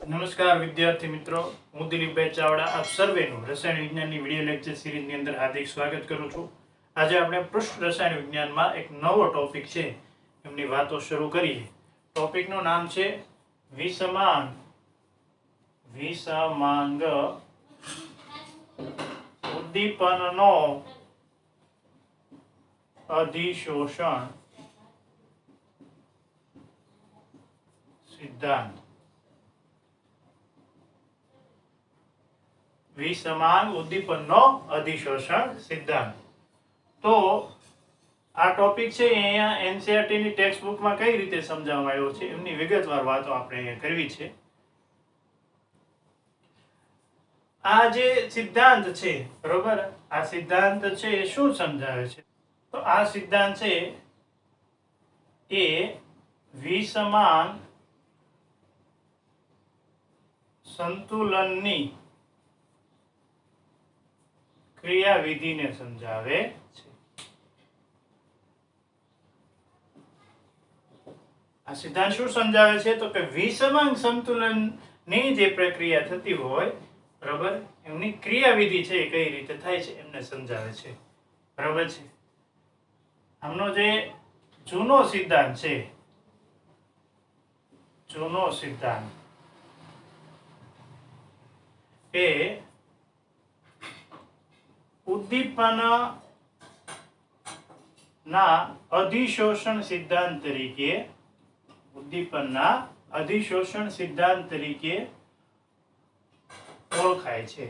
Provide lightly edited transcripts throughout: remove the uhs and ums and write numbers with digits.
નમસ્કાર વિદ્યાર્થી મિત્રો, હું દિલીપભાઈ ચાવડા આપ સર્વેનું રસાયણ વિજ્ઞાનની વિડિયો લેક્ચર સિરીઝની અંદર હાર્દિક સ્વાગત કરું છું। આજે આપણે પૃષ્ઠ રસાયણ વિજ્ઞાનમાં એક નવો ટોપિક છે એમની વાતો શરૂ કરીએ। ટોપિકનું નામ છે વિષમાંગ ઉદ્દીપનનો અધિશોષણ સિદ્ધાંત। વિષમાંગ ઉદ્દીપનનો અધિશોષણ સિદ્ધાંત। તો આ ટોપિક છે અહીંયા એનસીઈઆરટી ની ટેક્સ્ટ બુકમાં કઈ રીતે સમજાવવામાં આવ્યો છે એમની વિગતવાર વાતો આપણે અહીંયા કરવી છે। આ જે સિદ્ધાંત છે બરોબર, આ સિદ્ધાંત છે એ શું સમજાવે છે? તો આ સિદ્ધાંત છે એ વિષમાંગ સંતુલનની ક્રિયાવિધિને સમજાવે છે। આ સિદ્ધાંત શું સમજાવે છે? તો કે વિષમાંગ સંતુલનની જે પ્રક્રિયા થતી હોય બરાબર, એમની ક્રિયાવિધિ છે એ કઈ રીતે થાય છે એમને સમજાવે છે। બરાબર છે। આમનો જે જૂનો સિદ્ધાંત છે, જૂનો સિદ્ધાંત એ ઉદ્દીપન ના અધિશોષણ સિદ્ધાંત તરીકે, ઉદ્દીપનના અધિશોષણ સિદ્ધાંત તરીકે ઓળખાય છે।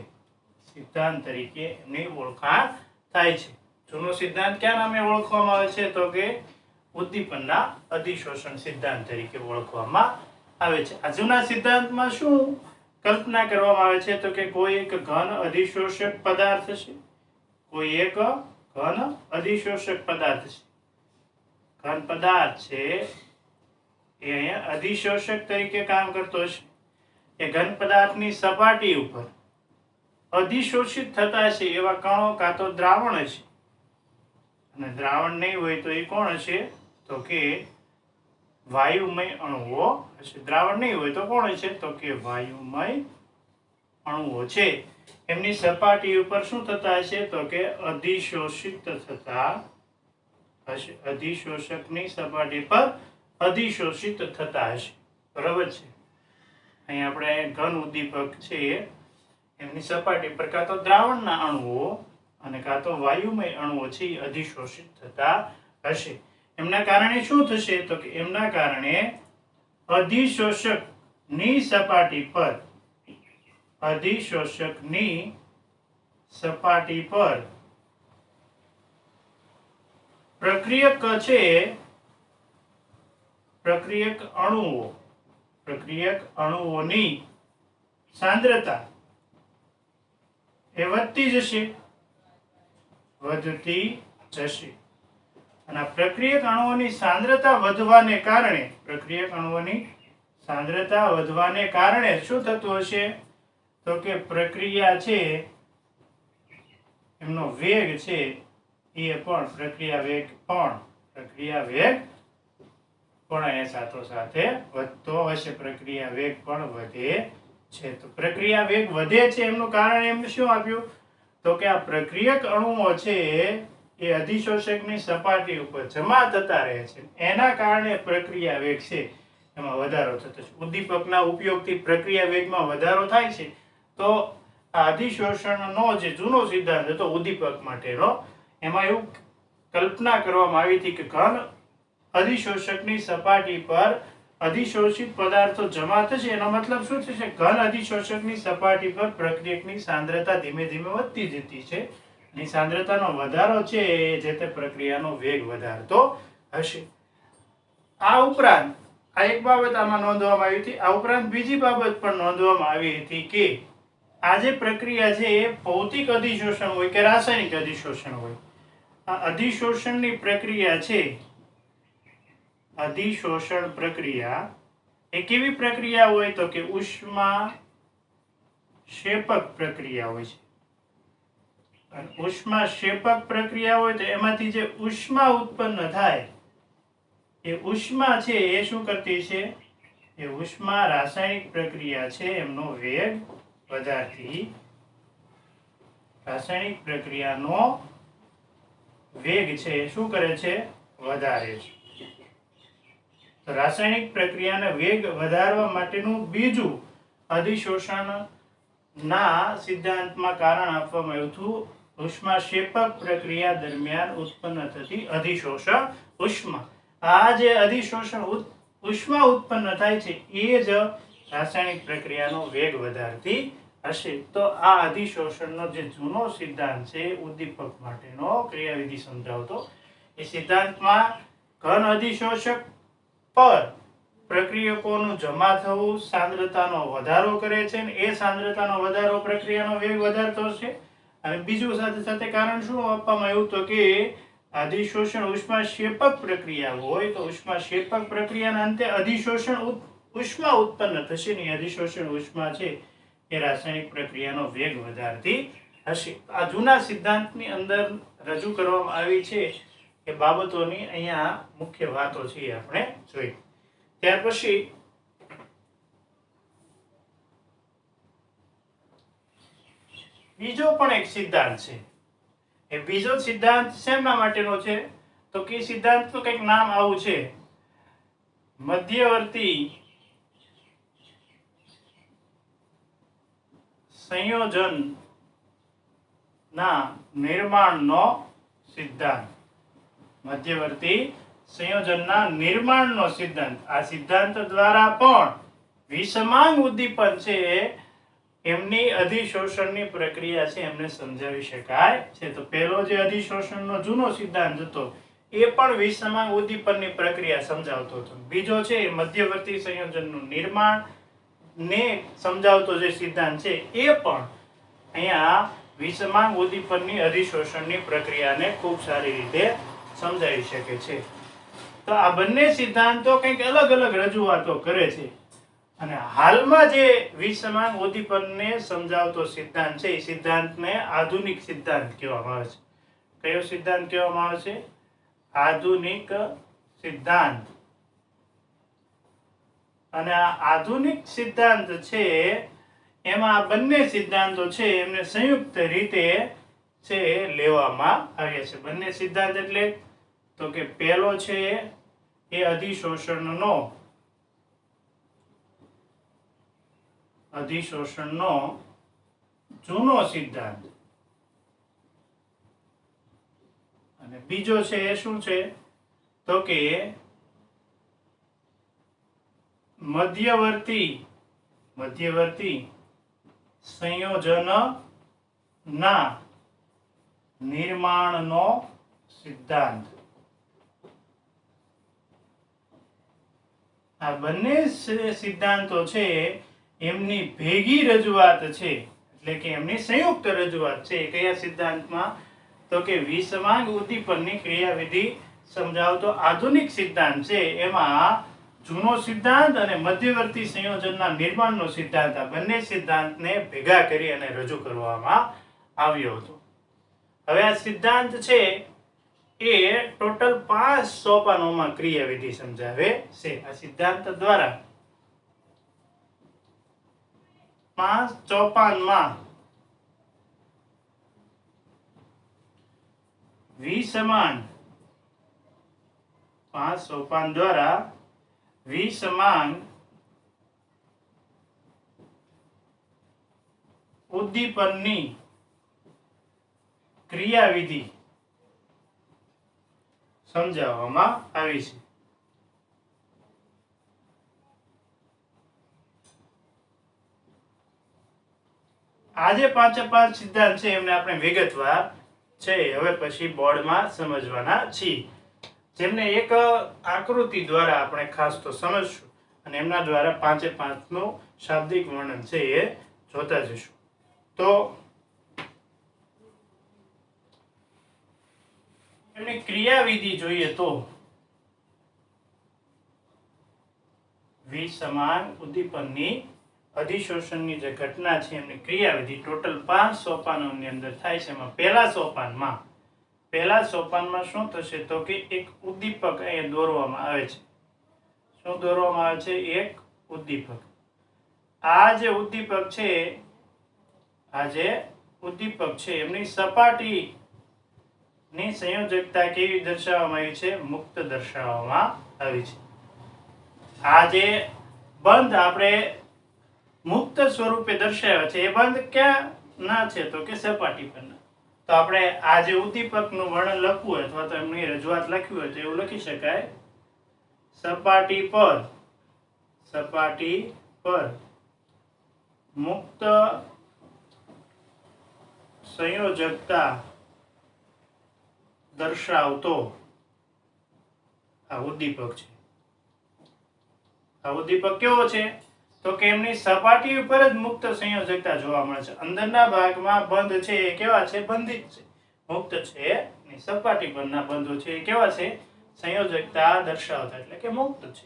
સિદ્ધાંત તરીકે એની ઓળખાણ થાય છે। જૂનો સિદ્ધાંત ક્યાં નામે ઓળખવામાં આવે છે? તો કે ઉદ્દીપનના અધિશોષણ સિદ્ધાંત તરીકે ઓળખવામાં આવે છે। આ જૂના સિદ્ધાંતમાં શું કલ્પના કરવામાં આવે છે? તો કે કોઈ એક ઘન અધિશોષક પદાર્થ છે, કોઈ એક ઘન અધિશોષક પદાર્થ છે, ઘન પદાર્થ છે એ અહીંયા અધિશોષક તરીકે કામ કરતો છે। એ ઘન પદાર્થની સપાટી ઉપર અધિશોષિત થતા છે એવા કણો કાં તો દ્રાવણ છે, અને દ્રાવણ નહીં હોય તો એ કોણ હશે? તો કે વાયુમય અણુઓ હશે। દ્રાવણ નહીં હોય તો કોણ હશે? તો કે વાયુમય અણુઓ છે। એમની સપાટી ઉપર શું થતા હશે? તો કે અધિશોષિત થતા હશે। અધિશોષકની સપાટી પર અધિશોષિત થતા હશે। બરાબર છે। અહીં આપણે ઘન ઉદ્દીપક છે એમની સપાટી પર કાં તો દ્રાવણના અણુઓ અને કાં તો વાયુમય અણુઓ છે એ અધિશોષિત થતા હશે। એમના કારણે શું થશે? તો કે એમના કારણે અધિશોષકની સપાટી પર, અધિશોષકની સપાટી પર પ્રક્રિયક છે, પ્રક્રિયક અણુઓની સાંદ્રતા એ વધતી જશે, વધતી જશે। અને પ્રક્રિયક અણુઓની સાંદ્રતા વધવાને કારણે, પ્રક્રિયક અણુઓની સાંદ્રતા વધવાને કારણે શું થતું હશે? તો કે પ્રક્રિયા છે એમનો વેગ છે એ પણ પ્રક્રિયા વેગ પણ એ સાથે વધતો હશે। પ્રક્રિયા વેગ પણ વધે છે। તો પ્રક્રિયા વેગ વધે છે એમનું કારણ એમને શું આપ્યું? તો કે આ પ્રક્રિયક અણુઓ છે એ અધિશોષકની સપાટી ઉપર જમા થતા રહે છે, એના કારણે પ્રક્રિયા વેગ છે એમાં વધારો થતો છે। ઉદ્દીપકના ઉપયોગથી પ્રક્રિયા વેગમાં વધારો થાય છે। તો આ અધિશોષણનો જે જૂનો સિદ્ધાંત હતો ઉદ્દીપક માટેનો, એમાં એવું કલ્પના કરવામાં આવી હતી કે ઘન અધિશોષકની સપાટી પર અધિશોષિત પદાર્થો જમા થશે। એનો મતલબ શું થશે? ઘન અધિશોષકની સપાટી પર પ્રક્રિયકની સાંદ્રતા ધીમે ધીમે વધતી જતી છે, અને સાંદ્રતાનો વધારો છે એ જે તે પ્રક્રિયાનો વેગ વધારતો હશે। આ ઉપરાંત આ એક બાબત આમાં નોંધવામાં આવી હતી। આ ઉપરાંત બીજી બાબત પણ નોંધવામાં આવી હતી કે આ જે પ્રક્રિયા છે એ ભૌતિક અધિશોષણ હોય કે રાસાયણિક અધિશોષણ હોય, આ અધિશોષણની પ્રક્રિયા છે, અધિશોષણ પ્રક્રિયા એ કેવી પ્રક્રિયા હોય? તો કે ઉષ્મા ક્ષેપક પ્રક્રિયા હોય છે। ઉષ્મા ક્ષેપક પ્રક્રિયા હોય તો એમાંથી જે ઉષ્મા ઉત્પન્ન થાય એ ઉષ્મા છે એ શું કરતી છે? એ ઉષ્મા રાસાયણિક પ્રક્રિયા છે એમનો વેગ વધારતી રાસાયણિક પ્રક્રિયાનો વેગ છે એ શું કરે છે? વધારે છે. તો રાસાયણિક પ્રક્રિયાને વેગ વધારવા માટેનું બીજું અધિશોષણ ના સિદ્ધાંતમાં કારણ આપવામાં આવ્યું હતું ઉષ્માક્ષેપક પ્રક્રિયા દરમિયાન ઉત્પન્ન થતી અધિશોષણ ઉષ્મા. આ જે અધિશોષણ ઉષ્મા ઉત્પન્ન થાય છે એ જ રાસાયણિક પ્રક્રિયાનો વેગ વધારતી હશે. તો આ અધિશોષણનો જે જૂનો સિદ્ધાંત છે ઉદ્દીપક માટેનો ક્રિયાવિધિ સમજાવતો, એ સિદ્ધાંતમાં ઘન અધિશોષક પર પ્રક્રિયકોનું જમા થવું સાંદ્રતાનો વધારો કરે છે અને એ સાંદ્રતાનો વધારો પ્રક્રિયાનો વેગ વધારતો છે. અને બીજું સાથે સાથે કારણ શું આપવામાં આવ્યું તો કે અધિશોષણ ઉષ્માક્ષેપક પ્રક્રિયા હોય તો ઉષ્માક્ષેપક પ્રક્રિયાના અંતે અધિશોષણ ઉષ્મા ઉત્પન્ન થશે ને અધિશોષણ ઉષ્મા છે એ રાસાયણિક પ્રક્રિયાનો વેગ વધારતી હશે. આ જૂના સિદ્ધાંતની અંદર રજૂ કરવામાં આવી છે એ બાબતોની અહીંયા મુખ્ય વાતો છે એ આપણે જોઈ. ત્યાર પછી બીજો પણ એક સિદ્ધાંત છે. એ બીજો સિદ્ધાંત શેના માટેનો છે તો કે સિદ્ધાંતનું કંઈક નામ આવું છે મધ્યવર્તી સંયોજન ના નિર્માણનો સિદ્ધાંત. મધ્યવર્તી સંયોજનના નિર્માણનો સિદ્ધાંત. આ સિદ્ધાંત દ્વારા પણ વિષમાંગ ઉદ્દીપન છે એમની અધિશોષણની પ્રક્રિયા છે એમને સમજાવી શકાય છે. તો પહેલો જે અધિશોષણનો જૂનો સિદ્ધાંત હતો એ પણ વિષમાંગ ઉદ્દીપનની પ્રક્રિયા સમજાવતો હતો. બીજો છે મધ્યવર્તી સંયોજનનું નિર્માણ ને સમજાવતો જે સિદ્ધાંત છે એ પણ અહીંયા વિષમાંગ ઉદ્દીપનની અધિશોષણની પ્રક્રિયાને ખૂબ સારી રીતે સમજાવી શકે છે. તો આ બંને સિદ્ધાંતો કંઈક અલગ અલગ રજૂઆતો કરે છે અને હાલમાં જે વિષમાંગ ઉદ્દીપનને સમજાવતો સિદ્ધાંત છે એ સિદ્ધાંતને આધુનિક સિદ્ધાંત કહેવામાં આવે છે. કયો સિદ્ધાંત કહેવામાં આવે છે? આધુનિક સિદ્ધાંત. અને આ આધુનિક સિદ્ધાંત છે એમાં આ બંને સિદ્ધાંતો છે એમને સંયુક્ત રીતે છે લેવામાં આવ્યા છે. બંને સિદ્ધાંત એટલે તો કે પહેલો છે એ અધિશોષણનો જૂનો સિદ્ધાંત અને બીજો છે એ શું છે તો કે મધ્યવર્તી સંયોજન ના નિર્માણનો સિદ્ધાંત. આ બંને સિદ્ધાંતો છે એમની ભેગી રજૂઆત છે એટલે કે એમની સંયુક્ત રજૂઆત છે. કયા સિદ્ધાંતમાં તો કે વિષમાંગ ઉદ્દીપનની ક્રિયાવિધિ સમજાવતો આધુનિક સિદ્ધાંત છે એમાં જૂનો સિદ્ધાંત અને મધ્યવર્તી સંયોજનના નિર્માણનો સિદ્ધાંત આ બંને સિદ્ધાંતને ભેગા કરી અને રજૂ કરવામાં આવ્યો હતો. હવે આ સિદ્ધાંત છે એ ટોટલ 5 સોપાનોમાં ક્રિયાવિધિ સમજાવે છે. આ સિદ્ધાંત દ્વારા 5 સોપાનમાં વિષમાંગ 5 સોપાન દ્વારા વિષમાંગ ઉદ્દીપનની ક્રિયાવિધિ સમજાવવામાં આવી છે. આજે 5 સિદ્ધાંત છે એમને આપણે વિગતવાર છે હવે પછી બોર્ડમાં સમજવાના છીએ. જેમને એક આકૃતિ દ્વારા આપણે ખાસ તો સમજશું અને એમના દ્વારા 5 નું શાબ્દિક વર્ણન છે એ જોતા જશું. તો એમની ક્રિયાવિધિ જોઈએ તો વિષમાંગ ઉદ્દીપનની અધિશોષણની જે ઘટના છે એમની ક્રિયાવિધિ ટોટલ 5 સોપાનોની અંદર થાય છે. એમાં પહેલા સોપાનમાં શું થશે તો કે એક ઉદ્દીપક અહીંયા દોરવામાં આવે છે. શું દોરવામાં આવે છે? એક ઉદ્દીપક. આ જે ઉદ્દીપક છે એમની સપાટીની સંયોજકતા કેવી દર્શાવવામાં આવી છે? મુક્ત દર્શાવવામાં આવી છે. આ જે બંધ આપણે મુક્ત સ્વરૂપે દર્શાવ્યા છે એ બંધ ક્યાં ના છે? તો કે સપાટી પરના. તો આપણે આ જે ઉદ્દીપકનું વર્ણન લખવું હોય અથવા તો એમની રજૂઆત લખવી હોય તો એવું લખી શકાય: સપાટી પર મુક્ત સંયોજકતા દર્શાવતો આ ઉદ્દીપક છે. આ ઉદ્દીપક કેવો છે? તો કે એમની સપાટી ઉપર જ મુક્ત સંયોજકતા જોવા મળે છે. અંદરના ભાગમાં બંધ છે એ કેવા છે? બંધિત છે, મુક્ત છે. અને સપાટી પરના બંધો છે એ કેવા છે? સંયોજકતા દર્શાવતા, એટલે કે મુક્ત છે.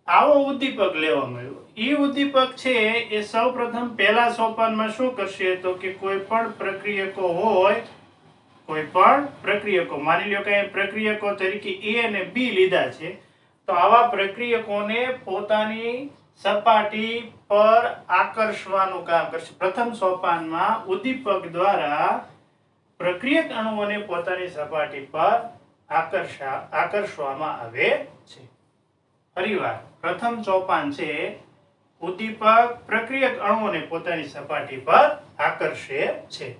આવો ઉદ્દીપક લેવામાં આવ્યો. એ ઉદ્દીપક છે એ સૌપ્રથમ પહેલા સોપાનમાં શું કરશે? તો કે કોઈ પણ પ્રક્રિયકો હોય, કોઈ પણ પ્રક્રિયકો, માની લ્યો કે પ્રક્રિયકો તરીકે A અને B લીધા છે, તો આવા પ્રક્રિયકોને પોતાની સપાટી પર આકર્ષવાનું કામ કરશે. પ્રથમ સોપાનમાં ઉદ્દીપક દ્વારા પ્રક્રિયક અણુઓને પોતાની સપાટી પર આકર્ષવામાં આવે છે. ફરીવાર, પ્રથમ સોપાન છે ઉદ્દીપક પ્રક્રિયક અણુઓને પોતાની સપાટી પર આકર્ષે છે.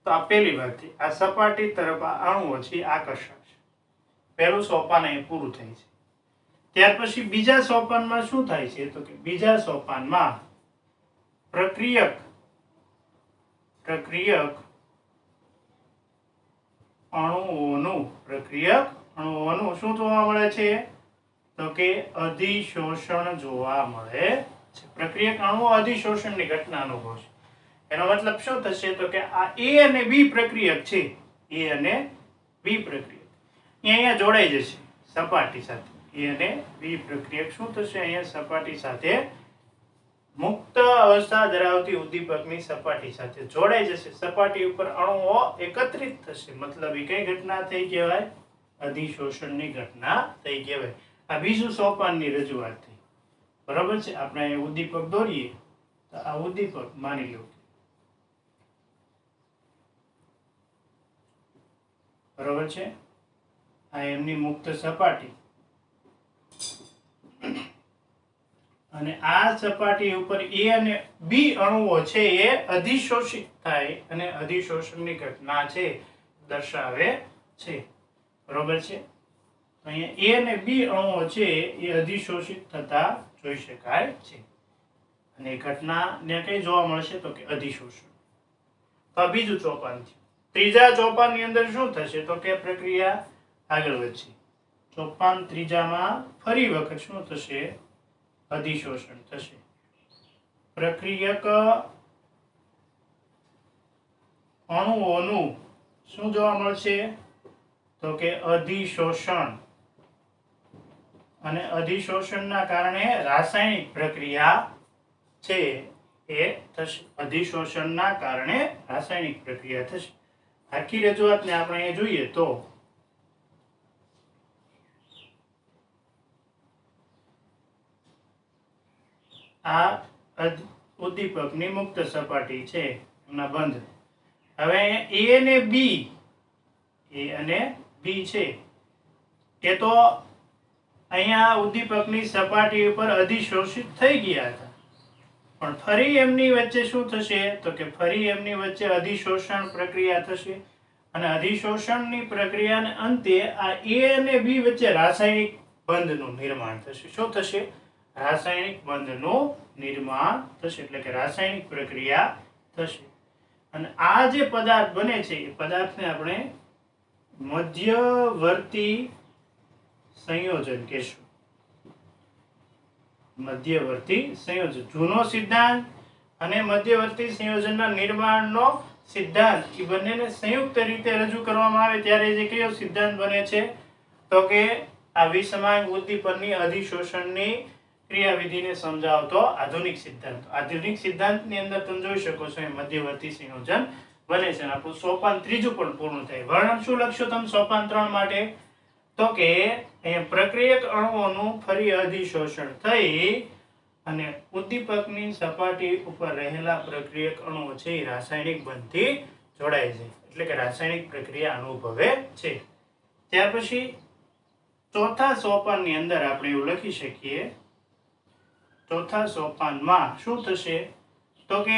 તો આ પહેલી વાત થઈ. આ સપાટી તરફ આ અણુઓ છે આકર્ષાશે. પહેલું સોપાન અહીં પૂરું થાય છે. ત્યાર પછી બીજા સોપાનમાં શું થાય છે? તો કે બીજા સોપાનમાં પ્રક્રિયક અણુઓનું શું જોવા મળે છે? તો કે અધિશોષણ જોવા મળે છે. પ્રક્રિયક અણુઓ અધિશોષણની ઘટના અનુભવશે. એનો મતલબ શું થશે? તો કે આ A અને B પ્રક્રિયક છે, A અને B પ્રક્રિયક અહીંયા જોડાઈ જશે સપાટી સાથે. A અને B પ્રક્રિયક શું થશે? અહીંયા સપાટી સાથે, મુક્ત અવસ્થા ધરાવતી ઉદ્દીપકની સપાટી સાથે જોડાઈ જશે. સપાટી ઉપર અણુઓ એકત્રિત થશે. મતલબ એ કઈ ઘટના થઈ કહેવાય? અધિશોષણની ઘટના થઈ કહેવાય. આ બીજું સોપાનની રજૂઆત થઈ. બરાબર છે? આપણે ઉદ્દીપક દોરીએ તો આ ઉદ્દીપક માની લો, બરાબર છે? આ એમની મુક્ત સપાટી, અને આ સપાટી ઉપર A અને B અણુઓ છે એ અધિશોષિત થાય અને અધિશોષણની ઘટના છે દર્શાવે છે. બરાબર છે? અહીંયા A અને B અણુઓ છે એ અધિશોષિત થતા જોઈ શકાય છે. અને એ ઘટના ને કઈ જોવા મળશે? તો કે અધિશોષણ. તો આ બીજું સોપાન છે. ત્રીજા સોપાનની અંદર શું થશે? તો કે પ્રક્રિયા આગળ વધશે. સોપાન ત્રીજામાં ફરી વખત શું થશે? અધિશોષણ થશે. પ્રક્રિયક અણુઓનું શું જોવા મળશે? તો કે અધિશોષણ. અને અધિશોષણના કારણે રાસાયણિક પ્રક્રિયા છે એ થશે. અધિશોષણના કારણે રાસાયણિક પ્રક્રિયા થશે. આખી રજૂઆતને આપણે અહીંયા જોઈએ તો આ ઉદ્દીપકની મુક્ત સપાટી છે, એમના બંધ. હવે A અને B છે એ તો અહીંયા ઉદ્દીપકની સપાટી ઉપર અધિશોષિત થઈ ગયા હતા, પણ ફરી એમની વચ્ચે શું થશે? તો કે ફરી એમની વચ્ચે અધિશોષણ પ્રક્રિયા થશે. અને અધિશોષણની પ્રક્રિયાને અંતે આ A અને B વચ્ચે રાસાયણિક બંધનું નિર્માણ થશે. શું થશે? રાસાયણિક બંધનું નિર્માણ થશે, એટલે કે રાસાયણિક પ્રક્રિયા થશે. અને આ જે પદાર્થ બને છે એ પદાર્થને આપણે મધ્યવર્તી સંયોજન કહેશું. મધ્યવર્તી સંયોજન. જૂનો સિદ્ધાંત અને મધ્યવર્તી સંયોજનના નિર્માણનો સિદ્ધાંત એ બંનેને સંયુક્ત રીતે રજૂ કરવામાં આવે ત્યારે જે કયો સિદ્ધાંત બને છે? તો કે આ વિષમાંગ ઉદ્દીપનની અધિશોષણની ક્રિયાવિધિને સમજાવતો આધુનિક સિદ્ધાંત. આધુનિક સિદ્ધાંતની અંદર તમે જોઈ શકો છો એ મધ્યવર્તી સંયોજન બને છે. આપણું સોપાન ત્રીજું પણ પૂર્ણ થાય. વર્ણન શું લખશો તમે સોપાન 3 માટે? તો કે પ્રક્રિયક અણુઓનું ફરી અધિશોષણ થઈ અને ઉદ્દીપકની સપાટી ઉપર રહેલા પ્રક્રિયક અણુઓ છે એ રાસાયણિક બંધથી જોડાય છે, એટલે કે રાસાયણિક પ્રક્રિયા અનુભવે છે. ત્યાર પછી ચોથા સોપાનની અંદર આપણે એવું લખી શકીએ, ચોથા સોપાનમાં શું થશે તો કે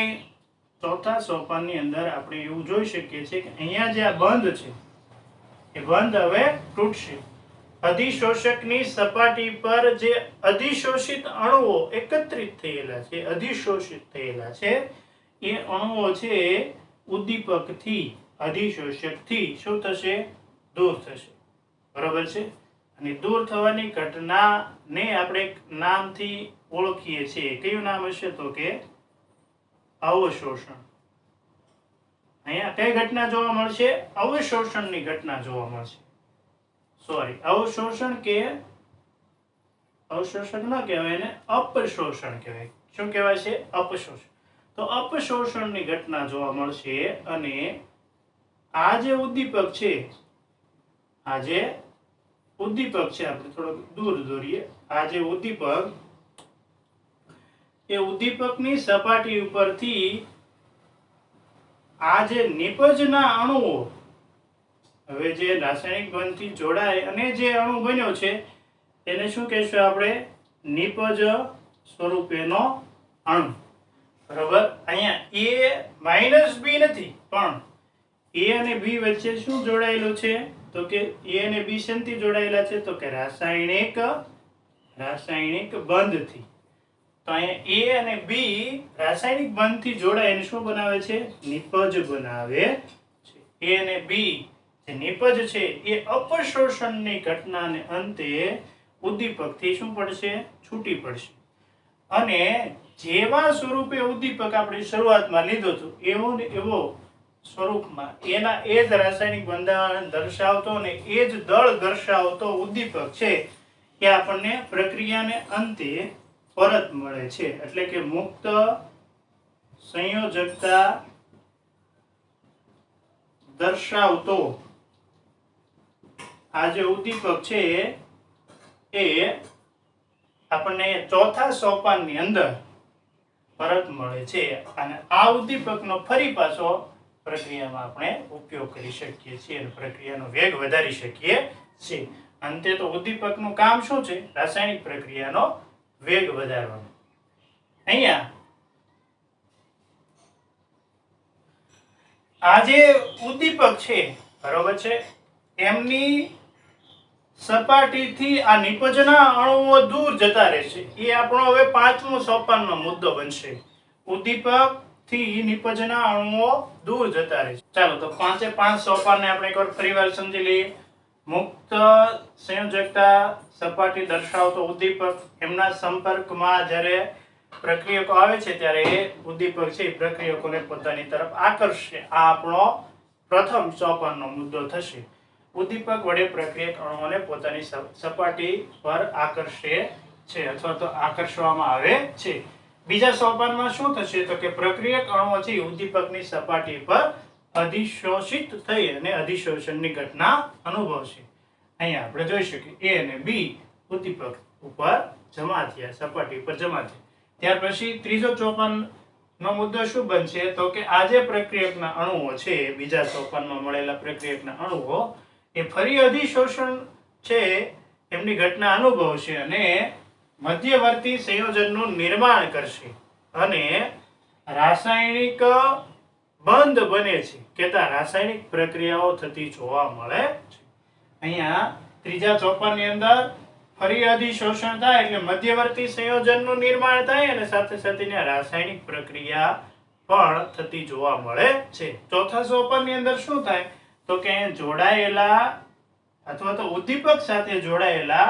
ચોથા સોપાનની અંદર આપણે એવું જોઈ શકીએ છીએ કે અહીંયા જે આ બંધ છે એ બંધ હવે તૂટશે. અધિશોષકની સપાટી પર જે અધિશોષિત અણુઓ એકત્રિત થયેલા છે, અધિશોષિત થયેલા છે, એ અણુઓ છે ઉદ્દીપકથી, અધિશોષકથી શું થશે? દૂર થશે. બરાબર છે. અને દૂર થવાની ઘટનાને આપણે એક નામથી ઓળખીએ છીએ. કયું નામ હશે તો કે અવશોષણ. અહીંયા કઈ ઘટના જોવા મળશે? અવશોષણની ઘટના જોવા મળશે. સોરી, અવશોષણ કે અવશોષણ ન કહેવાય, એને અપશોષણ કહેવાય. શું કહેવાય છે? અપશોષણ. તો અપશોષણની ઘટના જોવા મળશે. અને આ જે ઉદ્દીપક છે, આ જે ઉદ્દીપક છે, આપણે થોડુંક દૂર દોરીએ. આ જે ઉદ્દીપક, એ ઉદ્દીપકની સપાટી ઉપરથી આ જે નિપજના અણુઓ, હવે જે રાસાયણિક બંધથી જોડાય અને જે અણુ બન્યો છે એને શું કહેશું આપણે? નિપજ સ્વરૂપેનો અણુ. બરાબર. અહીંયા a b નથી, પણ a અને b વચ્ચે શું જોડાયેલું છે તો કે a અને b શેનથી જોડાયેલા છે તો કે રાસાયણિક બંધથી. તો અહીંયા a અને b રાસાયણિક બંધથી જોડાઈને શું બનાવે છે? નિપજ બનાવે છે. a અને b જે નિપજ છે એ અપશોષણની ઘટનાને અંતે ઉદ્દીપકથી શું પડશે? છૂટી પડશે. અને જેવા સ્વરૂપે ઉદ્દીપક આપણે શરૂઆતમાં લીધો હતો એવો ને એવો સ્વરૂપમાં એના એ જ રાસાયણિક બંધારણ દર્શાવતો ને એ જ દળ દર્શાવતો ઉદ્દીપક છે એ આપણને પ્રક્રિયાને અંતે પરત મળે છે. એટલે કે મુક્ત સંયોજકતા દર્શાવતો આ જે ઉદ્દીપક છે એ આપણને ચોથા સોપાનની અંદર પરત મળે છે. અને આ ઉદ્દીપકનો ફરી પાછો પ્રક્રિયામાં આપણે ઉપયોગ કરી શકીએ છીએ અને પ્રક્રિયાનો વેગ વધારી શકીએ છીએ. અંતે તો ઉદ્દીપકનું કામ શું છે? રાસાયણિક પ્રક્રિયાનો વેગ વધારવાનો. અહીંયા આ જે ઉદ્દીપક છે, બરોબર છે, એમની સપાટીથી આ નિપજના અણુઓ દૂર જતા રહેશે. એ આપણો હવે પાંચમો સોપાનનો મુદ્દો બનશે. ઉદ્દીપક થી નિપજના અણુઓ દૂર જતા રહેશે. ચાલો તો 5 સોપાનને આપણે એકવાર ફરીવાર સમજી લઈએ. મુક્ત સંયોજકતા સપાટી દર્શાવતો ઉદ્દીપક, એમના સંપર્કમાં જ્યારે પ્રક્રિયકો આવે છે ત્યારે એ ઉદ્દીપક છે એ પ્રક્રિયકોને પોતાની તરફ આકર્ષશે. આ આપણો પ્રથમ સોપાનનો મુદ્દો થશે. ઉદ્દીપક વડે પ્રક્રિયક અણુઓને પોતાની સપાટી પર આકર્ષે છે અથવા તો આકર્ષવામાં આવે છે. બીજા સોપાનમાં શું થશે તો કે પ્રક્રિયક અણુઓ છે ઉદ્દીપકની સપાટી પર અધિશોષિત થઈ અને અધિશોષણની ઘટના અનુભવશે. અહીંયા આપણે જોઈ શકીએ a અને b ઉદ્દીપક ઉપર જમા થયા, સપાટી પર જમા થયા. ત્યાર પછી ત્રીજો સોપાનનો મુદ્દો શું બનશે તો કે આ જે પ્રક્રિયકના અણુઓ છે, બીજા સોપાનમાં મળેલા પ્રક્રિયકના અણુઓ એ ફરી અધિશોષણ છે એમની ઘટના અનુભવશે અને મધ્યવર્તી સંયોજનનું નિર્માણ કરશે અને રાસાયણિક બંધ બને છે. કેતા રાસાયણિક પ્રક્રિયાઓ થતી જોવા મળે છે. અહીંયા ત્રીજા સોપાનની અંદર ફરી અધિશોષણ થાય એટલે મધ્યવર્તી સંયોજનનું નિર્માણ થાય અને સાથે સાથે રાસાયણિક પ્રક્રિયા પણ થતી જોવા મળે છે. ચોથા સોપાનની અંદર શું થાય તો કે જોડાયેલા અથવા તો ઉદ્દીપક સાથે જોડાયેલા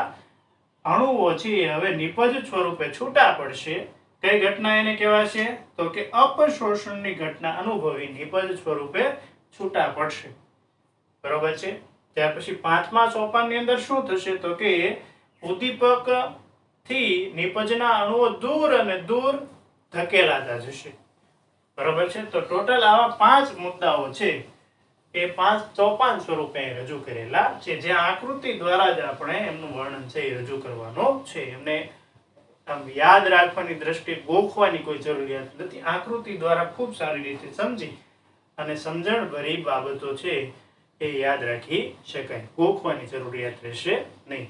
અણુઓ છે હવે નિપજ સ્વરૂપે છૂટા પડશે. કઈ ઘટના એને કહેવાશે તો કે અપશોષણની ઘટના અનુભવી નિપજ સ્વરૂપે છૂટા પડશે. બરોબર છે. ત્યાર પછી પાંચમા સોપાનની અંદર શું થશે તો કે ઉદ્દીપક થી નિપજના અણુઓ દૂર અને દૂર ધકેલાતા જશે. બરોબર છે. તો ટોટલ આવા 5 મુદ્દાઓ છે એ 5 સોપાન સ્વરૂપે રજૂ કરેલા છે, જે આકૃતિ દ્વારા જ આપણે એમનું વર્ણન છે એ રજૂ કરવાનું છે. એમને આમ યાદ રાખવાની દ્રષ્ટિએ ગોખવાની કોઈ જરૂરિયાત નથી. આકૃતિ દ્વારા ખૂબ સારી રીતે સમજી અને સમજણભરી બાબતો છે એ યાદ રાખી શકાય. ગોખવાની જરૂરિયાત રહેશે નહીં.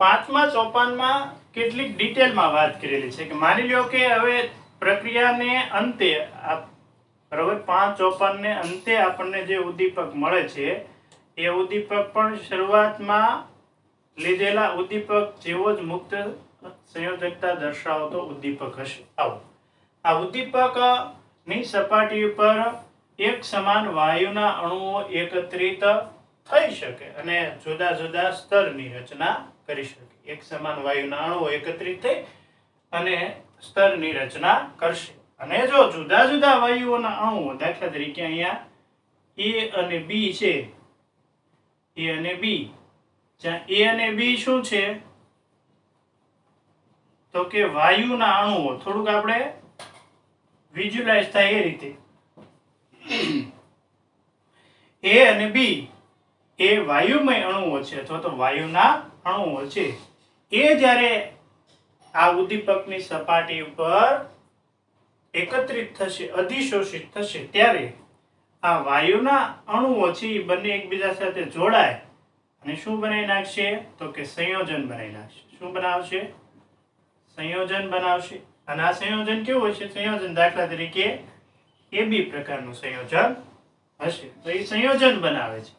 પાંચમા સોપાનમાં કેટલીક ડિટેલમાં વાત કરેલી છે કે માની લ્યો કે હવે પ્રક્રિયાને અંતે બરાબર 5 સોપાનને અંતે આપણને જે ઉદ્દીપક મળે છે એ ઉદ્દીપક પણ શરૂઆતમાં લીધેલા ઉદ્દીપક જેવો જ મુક્ત સંયોજકતા દર્શાવતો ઉદ્દીપક હશે. આવો આ ઉદ્દીપક ની સપાટી પર એક સમાન વાયુના અણુઓ એકત્રિત થઈ શકે અને જુદા જુદા સ્તરની રચના કરી શકે. એક સમાન વાયુના અણુઓ એકત્રિત થઈ અને સ્તરની રચના કરશે. અને જો જુદા જુદા વાયુઓના અણુઓ દાખલા તરીકે અહીંયા A અને B છે, A અને B, જ્યાં A અને B શું છે તો કે વાયુના અણુઓ. થોડુંક આપણે વિઝ્યુલાઇઝ થાય એ રીતે A અને B એ વાયુમય અણુઓ છે અથવા તો વાયુના અણુઓ છે. એ જ્યારે આ ઉદ્દીપકની સપાટી ઉપર એકત્રિત થશે, અધિશોષિત થશે, ત્યારે આ વાયુના અણુઓ છે એ બંને એકબીજા સાથે જોડાય અને શું બનાવી નાખશે તો કે સંયોજન બનાવી નાખશે. શું બનાવશે? સંયોજન બનાવશે. અને આ સંયોજન કેવું હશે? સંયોજન દાખલા તરીકે AB પ્રકારનું સંયોજન હશે. તો એ સંયોજન બનાવે છે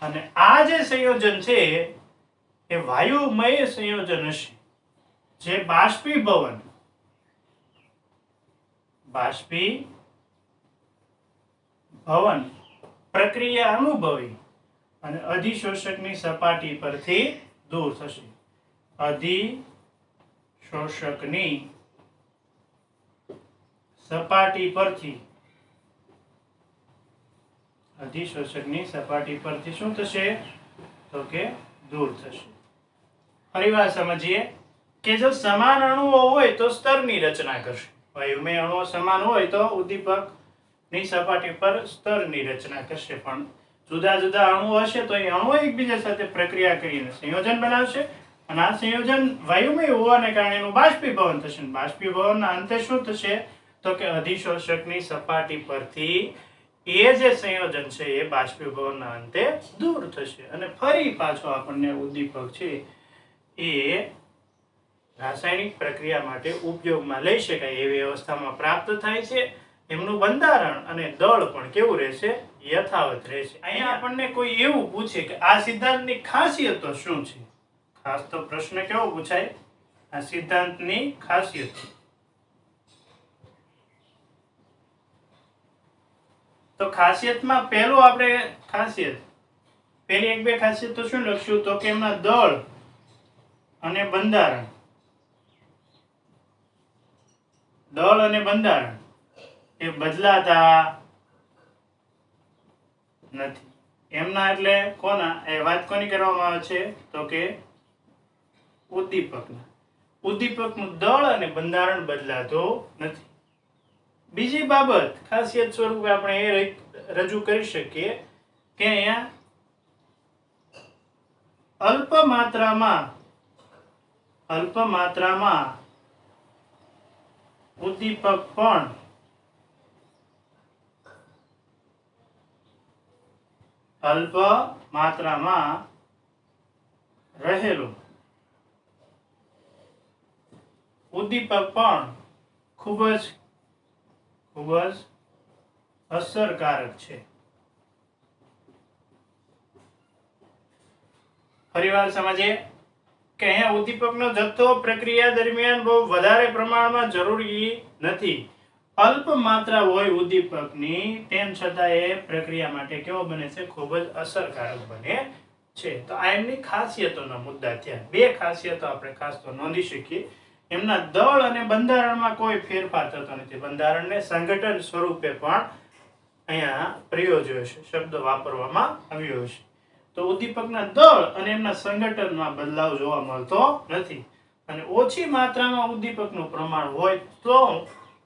અને આ જે સંયોજન છે એ વાયુમય સંયોજન હશે જે બાષ્પીભવન પ્રક્રિયા અનુભવી અને અધિશોષકની સપાટી પરથી દૂર થશે. અધિશોષકની સપાટી પરથી શું થશે તો કે દૂર થશે. ફરીવાર સમજીએ કે જો સમાન અણુઓ હોય તો સ્તરની રચના કરશે. વાયુમય અણુઓ સમાન હોય તો ઉદ્દીપકની સપાટી પર સ્તરની રચના કરશે. પણ જુદા જુદા અણુઓ હશે તો એ અણુઓ એકબીજા સાથે પ્રક્રિયા કરીને સંયોજન બનાવશે અને આ સંયોજન વાયુમય હોવાને કારણે એનું બાષ્પીભવન થશે. બાષ્પીભવનના અંતે શું થશે તો કે અધિશોષકની સપાટી પરથી એ જે સંયોજન છે એ બાષ્પીભવનના અંતે દૂર થશે અને ફરી પાછો આપણને ઉદ્દીપક છે એ રાસાયણિક પ્રક્રિયા માટે ઉપયોગમાં લઈ શકાય એવી અવસ્થામાં પ્રાપ્ત થાય છે. એમનું બંધારણ અને દળ પણ કેવું રહેશે? યથાવત રહેશે. અહીંયા આપણને કોઈ એવું પૂછે કે આ સિદ્ધાંતની ખાસિયતો શું છે? ખાસ તો પ્રશ્ન કેવો પૂછાય? આ સિદ્ધાંતની ખાસિયત. તો ખાસિયતમાં પહેલું આપણે પહેલી એક બે ખાસિયત તો શું લખશું તો કે એમના દળ અને બંધારણ. દળ અને બંધારણ એ બદલાતા નથી. એમના એટલે કોના? એ વાત કોની કરવામાં આવે છે તો કે ઉદ્દીપકના. ઉદ્દીપકનું દળ અને બંધારણ બદલાતું નથી. બીજી બાબત ખાસિયત સ્વરૂપે આપણે એ રજૂ કરી શકીએ કે અહીંયા અલ્પ માત્રામાં ઉદ્દીપક પણ અલ્પ માત્રામાં રહેલું ઉદ્દીપક પણ ખૂબ જ અસરકારક છે. ફરીવાર સમજીએ કે અહીંયા ઉદ્દીપકનો જથ્થો પ્રક્રિયા દરમિયાન બહુ વધારે પ્રમાણમાં જરૂરી નથી. અલ્પ માત્રા હોય ઉદ્દીપકની તેમ છતાં એ પ્રક્રિયા માટે કેવો બને છે? ખૂબ જ અસરકારક બને છે. તો આ એમની ખાસિયતોના મુદ્દા થયા. બે ખાસિયતો આપણે ખાસ તો નોંધી શકીએ. એમના દળ અને બંધારણમાં કોઈ ફેરફાર થતો નથી. બંધારણને સંગઠન સ્વરૂપે પણ અહીંયા પ્રયોજ્યો છે, શબ્દ વાપરવામાં આવ્યો છે. તો ઉદ્દીપકના દળ અને એમના સંગઠનમાં બદલાવ જોવા મળતો નથી અને ઓછી માત્રામાં ઉદ્દીપકનું પ્રમાણ હોય તો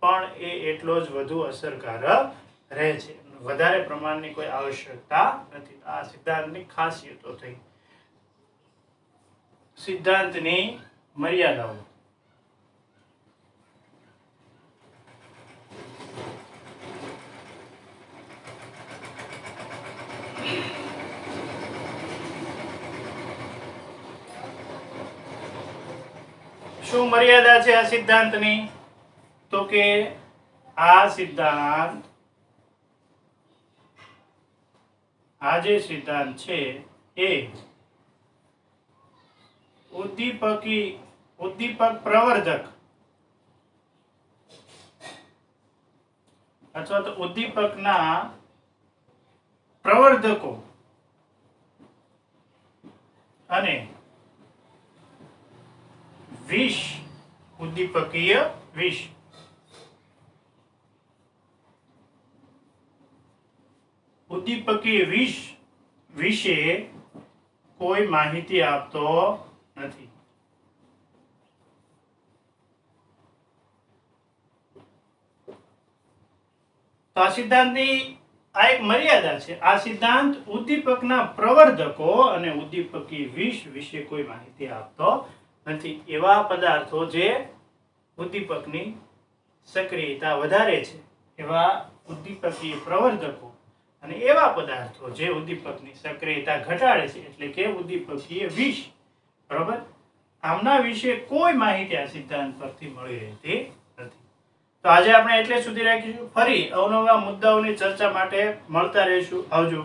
પણ એ એટલો જ વધુ અસરકારક રહે છે. વધારે પ્રમાણની કોઈ આવશ્યકતા નથી. આ સિદ્ધાંતની ખાસિયતો થઈ. સિદ્ધાંતની મર્યાદાઓ. શું મર્યાદા છે આ સિદ્ધાંતની? તો કે આ સિદ્ધાંત, આ જે સિદ્ધાંત છે એ ઉદ્દીપક પ્રવર્ધક અથવા તો ઉદ્દીપકના પ્રવર્ધકો અને વિષ, ઉદ્દીપકીય વિષ, ઉદ્દીપકીય વિષ વિશે કોઈ માહિતી આપતો નથી. તો આ સિદ્ધાંતની આ એક મર્યાદા છે. આ સિદ્ધાંત ઉદ્દીપકના પ્રવર્ધકો અને ઉદ્દીપકીય વિષ વિશે કોઈ માહિતી આપતો નથી. એવા પદાર્થો જે ઉદ્દીપકની સક્રિયતા વધારે છે, એવા ઉદ્દીપકીય પ્રવર્ધકો અને એવા પદાર્થો જે ઉદ્દીપકની સક્રિયતા ઘટાડે છે, એટલે કે ઉદ્દીપકીય વિષ. બરોબર? આમના વિશે કોઈ માહિતી આ સિદ્ધાંત પરથી મળી રહેતી નથી. તો આજે આપણે એટલે સુધી રાખીશું. ફરી અવનવા મુદ્દાઓની ચર્ચા માટે મળતા રહીશું. આવજો.